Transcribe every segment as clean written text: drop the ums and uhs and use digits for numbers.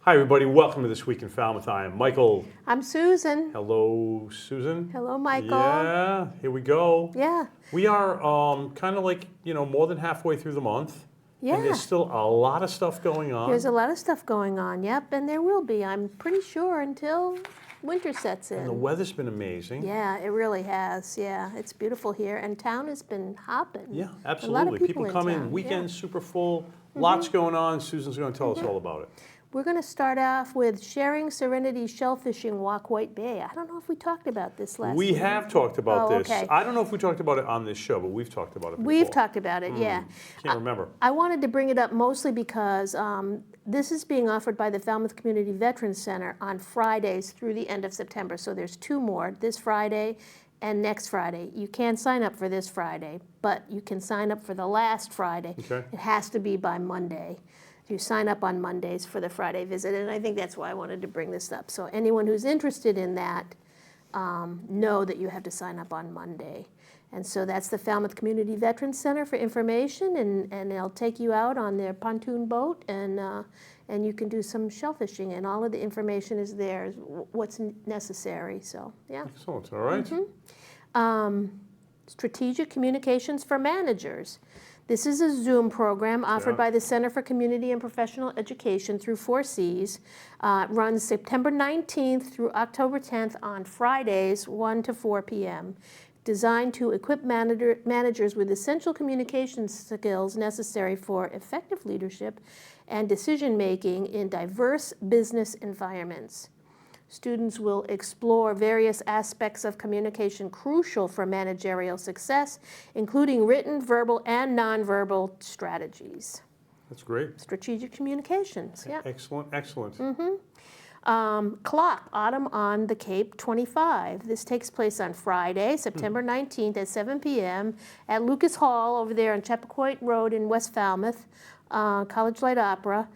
Hi, everybody. Welcome to This Week in Falmouth. I am Michael. I'm Susan. Hello, Susan. Hello, Michael. Yeah, here we go. Yeah. We are kind of like, more than halfway through the month. Yeah. And there's still a lot of stuff going on. There's a lot of stuff going on, yep, and there will be, I'm pretty sure, until winter sets in. And the weather's been amazing. Yeah, it really has. Yeah, it's beautiful here, and town has been hopping. Yeah, absolutely. A lot of people come in, town. weekends Yeah. super full, lots going on. Susan's going to tell us all about it. We're going to start off with Sharing Serenity Shellfishing Walk White Bay. I don't know if we talked about this last We week. have talked about this. Okay. I don't know if we talked about it on this show, but we've talked about it before. We've talked about it, yeah. Can't remember. I wanted to bring it up mostly because this is being offered by the Falmouth Community Veterans Center on Fridays through the end of September. So there's two more, this Friday and next Friday. You can sign up for this Friday, but you can sign up for the last Friday. Okay. It has to be by Monday. You sign up on Mondays for the Friday visit, and I think that's why I wanted to bring this up. So anyone who's interested in that, know that you have to sign up on Monday. And so that's the Falmouth Community Veterans Center for information, and they'll take you out on their pontoon boat, and you can do some shellfishing, and all of the information is there, what's necessary. So yeah. Excellent. All right. Strategic Communications for Managers. This is a Zoom program offered by the Center for Community and Professional Education through 4Cs. Runs September 19th through October 10th on Fridays, 1 to 4 p.m. Designed to equip managers with essential communication skills necessary for effective leadership and decision-making in diverse business environments. Students will explore various aspects of communication crucial for managerial success, including written, verbal, and nonverbal strategies. That's great. Strategic communications, yeah. Excellent, excellent. CLOP, Autumn on the Cape 25. This takes place on Friday, September 19th at 7 p.m. at Lucas Hall over there on Chappaquoit Road in West Falmouth, College Light Opera.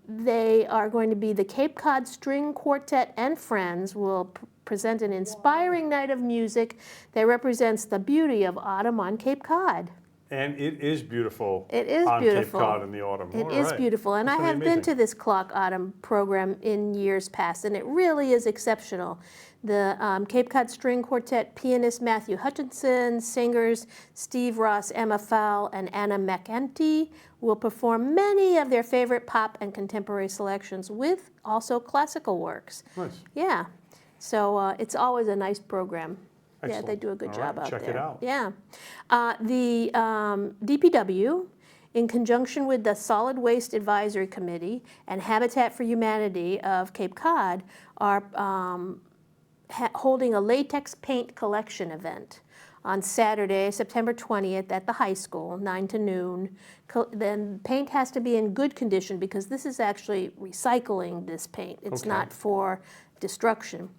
They are going to be the Cape Cod String Quartet and Friends will present an inspiring night of music that represents the beauty of autumn on Cape Cod. And it is beautiful. It is on beautiful. Cape Cod in the autumn. It is beautiful, and That's I have amazing. been to this Clock Autumn program in years past, and it really is exceptional. The Cape Cod String Quartet pianist Matthew Hutchinson, singers Steve Ross, Emma Fowle, and Anna McEntee will perform many of their favorite pop and contemporary selections with also classical works. Nice. Yeah, so it's always a nice program. Excellent. Yeah, they do a good job out there. Check it out. Yeah. The DPW, in conjunction with the Solid Waste Advisory Committee and Habitat for Humanity of Cape Cod, are holding a latex paint collection event on Saturday, September 20th at the high school, 9 to noon. Then paint has to be in good condition because this is actually recycling this paint. It's not for destruction.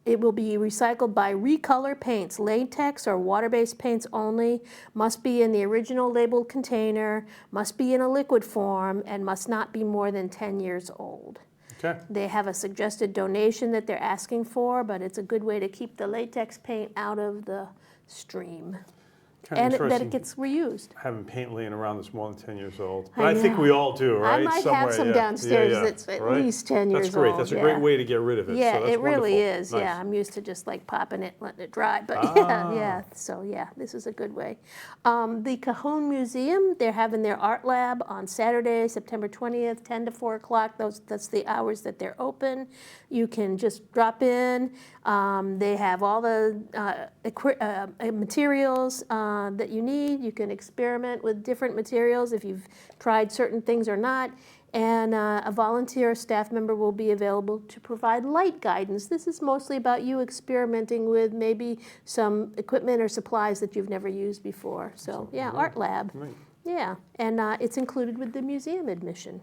It will be recycled by Recolor Paints. Latex or water-based paints only, must be in the original labeled container, must be in a liquid form, and must not be more than 10 years old. Okay. They have a suggested donation that they're asking for, but it's a good way to keep the latex paint out of the stream. Kind of And that interesting it gets reused. having paint laying around that's more than 10 years old. I But I think know. we all do, right? I might Somewhere, have some yeah. downstairs Yeah, yeah. that's at Right? least 10 years old. That's great. That's a great way to get rid of it. Yeah, so that's it really wonderful. is. Nice. Yeah, I'm used to just like popping it, letting it dry. But yeah. So yeah, this is a good way. The Cajon Museum, they're having their art lab on Saturday, September 20th, 10 to 4 o'clock. That's the hours that they're open. You can just drop in. They have all the materials that you need. You can experiment with different materials if you've tried certain things or not. And a volunteer staff member will be available to provide light guidance. This is mostly about you experimenting with maybe some equipment or supplies that you've never used before. So yeah, art lab. Right. Yeah, and it's included with the museum admission.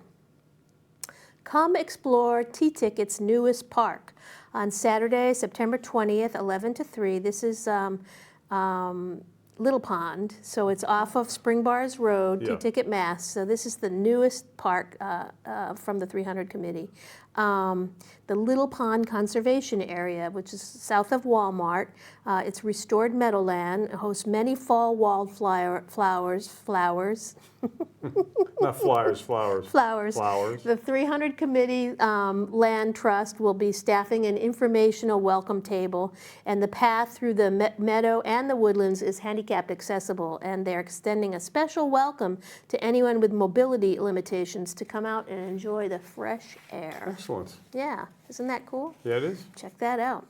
Come explore T-Ticket's newest park on Saturday, September 20th, 11 to 3. This is Little Pond, so it's off of Spring Bars Road, Yeah. T-Ticket Mass. So this is the newest park from the 300 committee. The Little Pond Conservation Area, which is south of Walmart. It's restored meadowland, hosts many fall wildflowers, Not flyers, flowers. Flowers. Flowers. The 300 Committee Land Trust will be staffing an informational welcome table, and the path through the meadow and the woodlands is handicapped accessible, and they're extending a special welcome to anyone with mobility limitations to come out and enjoy the fresh air. Excellent. Yeah, isn't that cool? Yeah, it is. Check that out.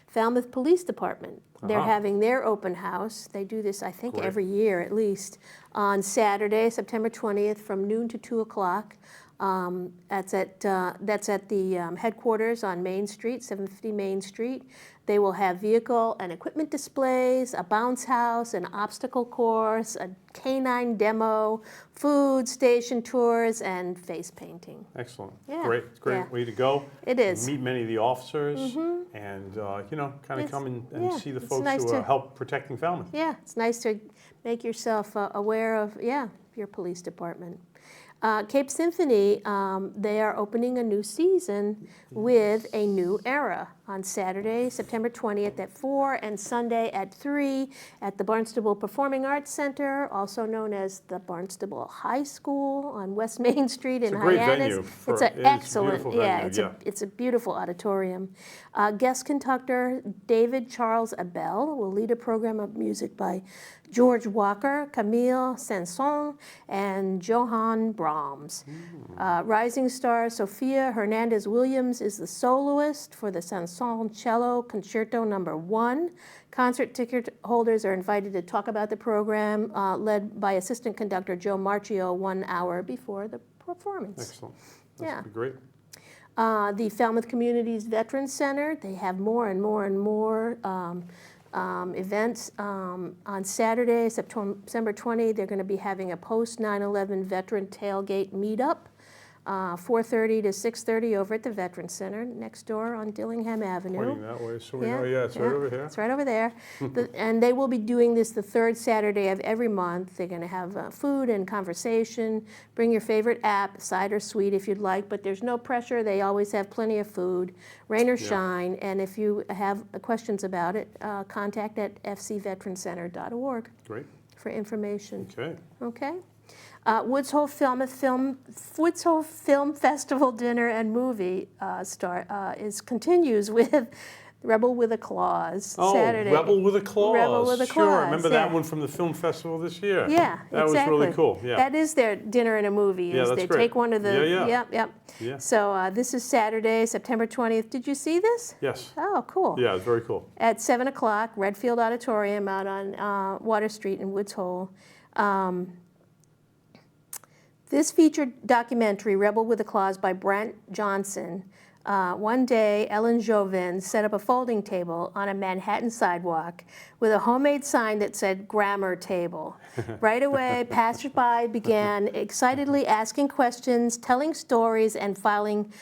Falmouth Police Department, they're Uh-huh. having their open house. They do this, I think, Great. every year at least, on Saturday, September 20th, from noon to 2 o'clock. That's at the headquarters on Main Street, 750 Main Street. They will have vehicle and equipment displays, a bounce house, an obstacle course, a canine demo, food station tours, and face painting. Excellent. Yeah, Great. It's a great yeah. way to go. It is. Meet many of the officers and, kind of come and yeah, see the it's folks nice who to- help protecting Falmouth. Yeah, it's nice to make yourself aware of, your police department. Cape Symphony, they are opening a new season with a new era on Saturday, September 20th at 4 and Sunday at 3 at the Barnstable Performing Arts Center, also known as the Barnstable High School on West Main Street in It's a great Hyannis. venue It's an it's a excellent, beautiful venue, it's yeah. it's a beautiful auditorium. Guest conductor David Charles Abel will lead a program of music by George Walker, Camille Saint-Saëns, and Johann Brahms. Rising star Sophia Hernandez-Williams is the soloist for the Saint-Saëns Cello Concerto No. 1. Concert ticket holders are invited to talk about the program, led by assistant conductor Joe Marchio 1 hour before the performance. Excellent. Yeah. That's great. The Falmouth Communities Veterans Center, they have more and more and more events. On Saturday, September 20, they're going to be having a post-9/11 veteran tailgate meetup, 4:30 to 6:30 over at the Veterans Center next door on Dillingham Avenue. Pointing that way, so we know, it's right over here. It's right over there. And they will be doing this the third Saturday of every month. They're going to have food and conversation. Bring your favorite app, side or sweet if you'd like, but there's no pressure. They always have plenty of food, rain or shine. And if you have questions about it, contact at fcveterancenter.org Great. for information. Okay. Okay? Woods Hole Film Festival dinner and movie continues with Rebel with a Clause, Oh, Saturday. Rebel with a Clause. Rebel with a Sure, I Clause, remember yeah. that one from the film festival this year. Yeah, That exactly. was really cool, yeah. That is their dinner and a movie. Yeah, Is that's they great. take one of the. Yeah. Yep. Yeah. So this is Saturday, September 20th. Did you see this? Yes. Oh, cool. Yeah, it's very cool. At 7 o'clock, Redfield Auditorium out on Water Street in Woods Hole. This featured documentary, Rebel with a Clause by Brent Johnson. One day, Ellen Jouvin set up a folding table on a Manhattan sidewalk with a homemade sign that said grammar table. Right away, passersby began excitedly asking questions, telling stories, and filing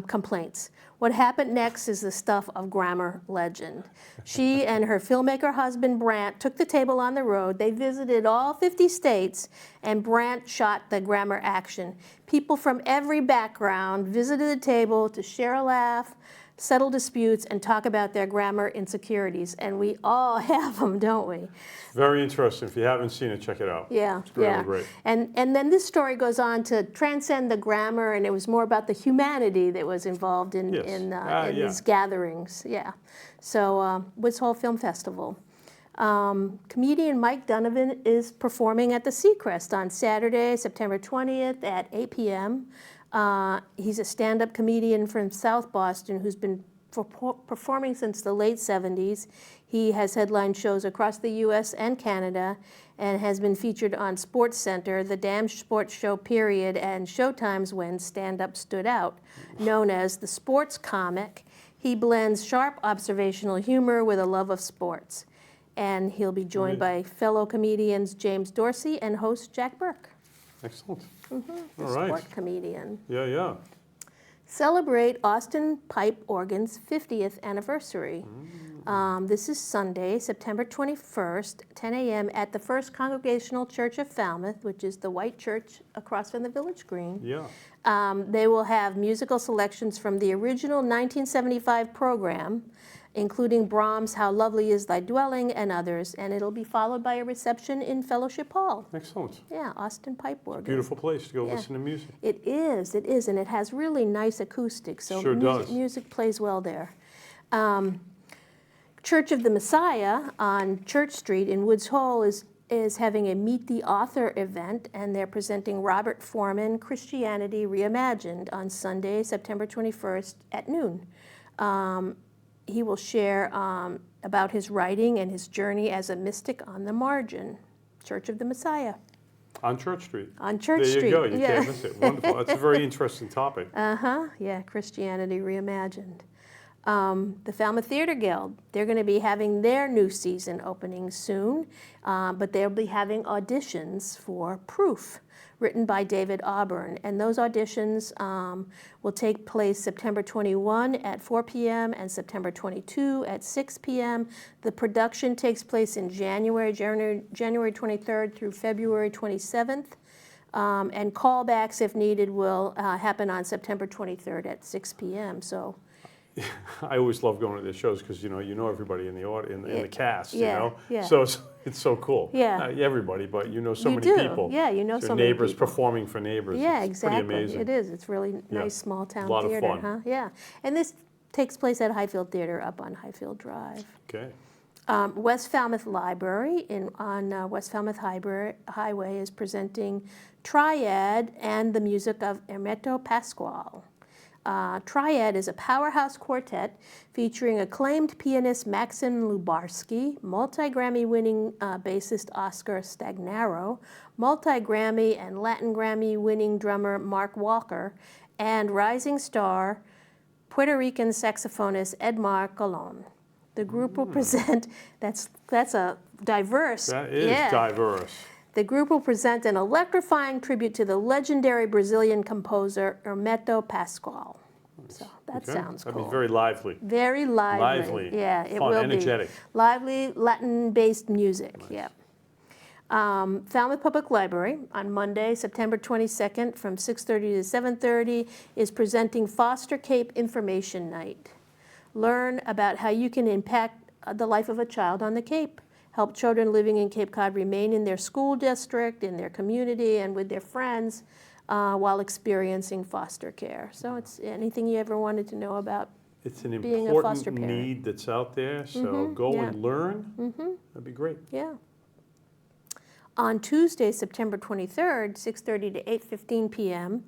complaints. What happened next is the stuff of grammar legend. She and her filmmaker husband, Brant, took the table on the road. They visited all 50 states, and Brant shot the grammar action. People from every background visited the table to share a laugh, settle disputes, and talk about their grammar insecurities. And we all have them, don't we? Very interesting. If you haven't seen it, check it out. Yeah, It's really yeah. great. And then this story goes on to transcend the grammar, and it was more about the humanity that was involved in Yes. Yeah. these gatherings. Yeah. So Woods Hole Film Festival. Comedian Mike Donovan is performing at the Seacrest on Saturday, September 20th at 8 p.m. He's a stand-up comedian from South Boston who's been performing since the late 70s. He has headlined shows across the U.S. and Canada and has been featured on Sports Center, The Damn Sports Show Period, and Showtimes When Stand-Up Stood Out, known as the sports comic. He blends sharp observational humor with a love of sports. And he'll be joined by fellow comedians James Dorsey and host Jack Burke. Excellent. The All right. sport comedian. Yeah. Celebrate Austin Pipe Organ's 50th anniversary. This is Sunday, September 21st, 10 a.m. at the First Congregational Church of Falmouth, which is the white church across from the Village Green. Yeah. They will have musical selections from the original 1975 program, including Brahms' How Lovely Is Thy Dwelling and others. And it'll be followed by a reception in Fellowship Hall. Excellent. Yeah, Austin Pipe Organ. Beautiful place to go Yeah. listen to music. It is, and it has really nice acoustics. So Sure does. music plays well there. Church of the Messiah on Church Street in Woods Hole is having a Meet the Author event, and they're presenting Robert Foreman, Christianity Reimagined, on Sunday, September 21st at noon. He will share about his writing and his journey as a mystic on the margin. Church of the Messiah. On Church Street. On Church Street. There you go. You yeah. can't miss it. Wonderful. That's a very interesting topic. Yeah, Christianity Reimagined. The Falmouth Theater Guild, they're going to be having their new season opening soon, but they'll be having auditions for Proof, written by David Auburn. And those auditions will take place September 21 at 4 p.m. and September 22 at 6 p.m. The production takes place in January 23rd through February 27th. And callbacks, if needed, will happen on September 23rd at 6 p.m. So. I always love going to their shows because you know everybody in the cast. Yeah. So it's so cool. Yeah. Not everybody, but you know so You many do. people. Yeah, you know so many neighbors people. performing for neighbors. Yeah, it's exactly. Pretty amazing. It is. It's really Yeah. nice small town A lot of theater, fun. huh? Yeah. And this takes place at Highfield Theater up on Highfield Drive. Okay. West Falmouth Library on West Falmouth Highway is presenting Triad and the music of Hermeto Pascual. Triad is a powerhouse quartet featuring acclaimed pianist Maxim Lubarsky, multi-Grammy-winning bassist Oscar Stagnaro, multi-Grammy and Latin Grammy-winning drummer Mark Walker, and rising star Puerto Rican saxophonist Edmar Colon. The group will present, that's a diverse. That is diverse. The group will present an electrifying tribute to the legendary Brazilian composer Hermeto Pascual. So that sounds cool. That'd be very lively. Very lively. Lively. Yeah, it Fun, will energetic. be. Lively, Latin-based music, Nice. yeah. Falmouth Public Library on Monday, September 22nd from 6:30 to 7:30 is presenting Foster Cape Information Night. Learn about how you can impact the life of a child on the Cape. Help children living in Cape Cod remain in their school district, in their community, and with their friends while experiencing foster care. So it's anything you ever wanted to know about. It's an being a foster important parent. need that's out there, so go yeah. and learn. That'd be great. Yeah. On Tuesday, September 23rd, 6:30 to 8:15 p.m.,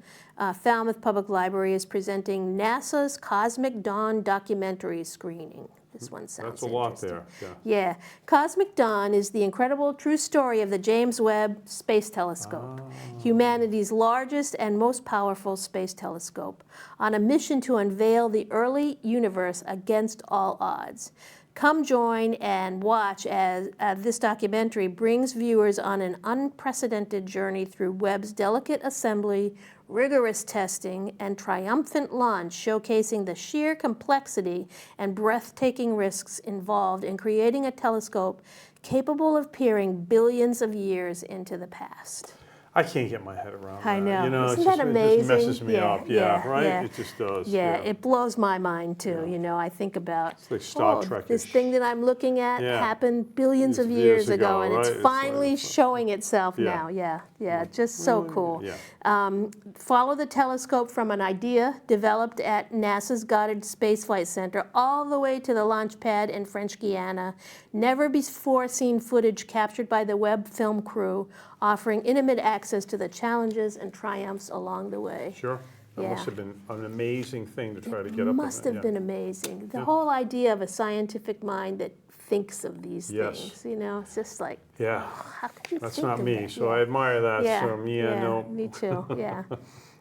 Falmouth Public Library is presenting NASA's Cosmic Dawn documentary screening. This one sounds That's a lot interesting. there. Yeah. Cosmic Dawn is the incredible true story of the James Webb Space Telescope, humanity's largest and most powerful space telescope, on a mission to unveil the early universe against all odds. Come join and watch as this documentary brings viewers on an unprecedented journey through Webb's delicate assembly, rigorous testing, and triumphant launch, showcasing the sheer complexity and breathtaking risks involved in creating a telescope capable of peering billions of years into the past. I can't get my head around that. I know. You know, Isn't it's that just, amazing? It just messes me Yeah, up. Yeah, right? yeah. It just does. Yeah, it blows my mind too. Yeah. You know, I think about It's like Star oh, Trek-ish. this thing that I'm looking at Yeah. happened billions of Years years ago, ago, and it's right? It's finally like- showing itself Yeah. now. Yeah, just so Really? cool. Yeah. Follow the telescope from an idea developed at NASA's Goddard Space Flight Center all the way to the launch pad in French Guiana. Never before seen footage captured by the Webb film crew, offering intimate access to the challenges and triumphs along the way. Sure. That Yeah. must have been an amazing thing to try to get It up. must have been amazing. The whole idea of a scientific mind that thinks of these Yes. things, you know, it's just like, Yeah. how could you That's think not of me, that? so Yeah. I admire that. So, no. Me too, yeah.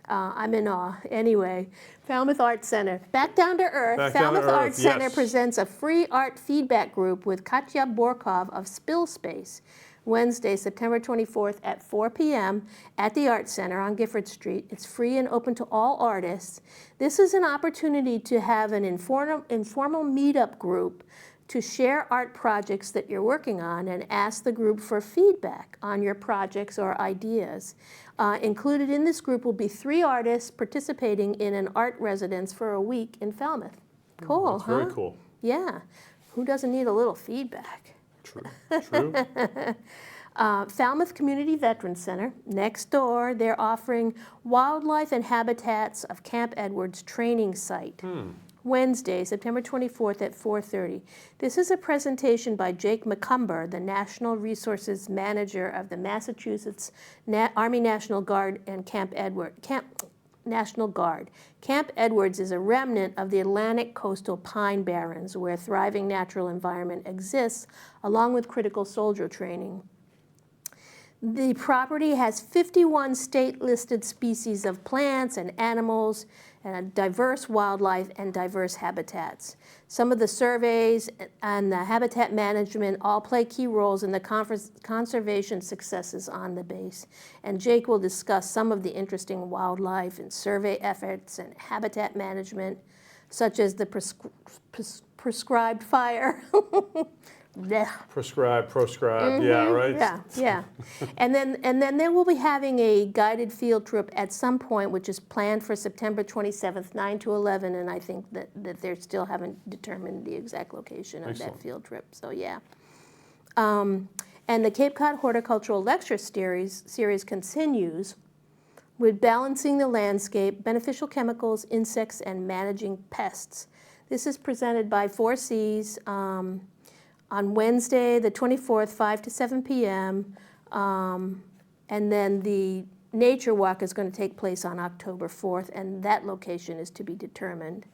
I'm in awe. Anyway, Falmouth Arts Center. Back down to earth, Back down to Falmouth Arts earth, Center yes. presents a free art feedback group with Katya Borkov of Spill Space, Wednesday, September 24th at 4 p.m. at the Arts Center on Gifford Street. It's free and open to all artists. This is an opportunity to have an informal meetup group to share art projects that you're working on and ask the group for feedback on your projects or ideas. Included in this group will be 3 artists participating in an art residence for a week in Falmouth. Cool, That's huh? very cool. Yeah. Who doesn't need a little feedback? True, true. Falmouth Community Veterans Center, next door, they're offering Wildlife and Habitats of Camp Edwards training site. Wednesday, September 24th at 4:30. This is a presentation by Jake McCumber, the National Resources Manager of the Massachusetts Army National Guard and National Guard. Camp Edwards is a remnant of the Atlantic coastal pine barrens where thriving natural environment exists, along with critical soldier training. The property has 51 state-listed species of plants and animals, and a diverse wildlife and diverse habitats. Some of the surveys and the habitat management all play key roles in the conservation successes on the base. And Jake will discuss some of the interesting wildlife and survey efforts and habitat management, such as the prescribed fire. Proscribed, yeah, right? Yeah, yeah. And then they will be having a guided field trip at some point, which is planned for September 27th, 9 to 11, and I think that they still haven't determined the exact location of that field trip, so yeah. And the Cape Cod Horticultural Lecture series continues with Balancing the Landscape, Beneficial Chemicals, Insects, and Managing Pests. This is presented by 4Cs, on Wednesday, the 24th, 5 to 7 p.m., and then the nature walk is going to take place on October 4th, and that location is to be determined.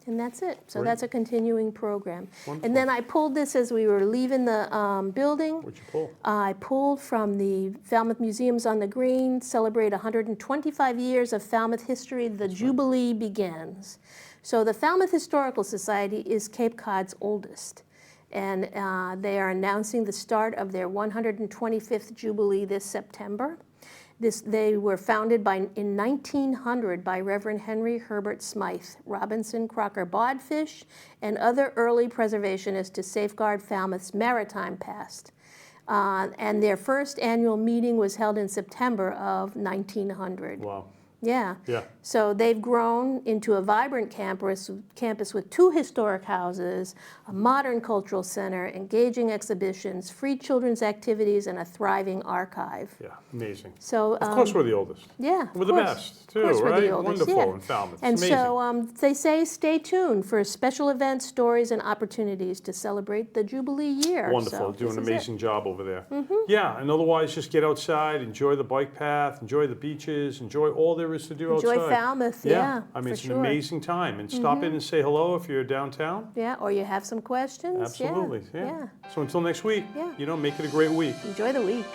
And that's it. So Great. that's a continuing program. Wonderful. And then I pulled this as we were leaving the building. What'd you pull? I pulled from the Falmouth Museums on the Green, celebrate 125 years of Falmouth history, the Jubilee begins. So the Falmouth Historical Society is Cape Cod's oldest. And they are announcing the start of their 125th Jubilee this September. They were founded in 1900 by Reverend Henry Herbert Smythe, Robinson Crocker Bodfish, and other early preservationists to safeguard Falmouth's maritime past. And their first annual meeting was held in September of 1900. Wow. Yeah. Yeah. So they've grown into a vibrant campus with 2 historic houses, a modern cultural center, engaging exhibitions, free children's activities, and a thriving archive. Yeah, amazing. So Of course we're the oldest. yeah, We're the best, too, of course we're right? the oldest, Wonderful yeah. in Falmouth. And It's amazing. so they say stay tuned for special events, stories, and opportunities to celebrate the Jubilee year. Wonderful, So doing an this is it. amazing job over there. Yeah, and otherwise just get outside, enjoy the bike path, enjoy the beaches, enjoy all there is to do outside. Enjoy Falmouth, yeah, I mean, for it's sure. an amazing time. And stop in and say hello if you're downtown. Yeah, or you have some questions. Absolutely, Yeah. So until next week, Yeah. make it a great week. Enjoy the week.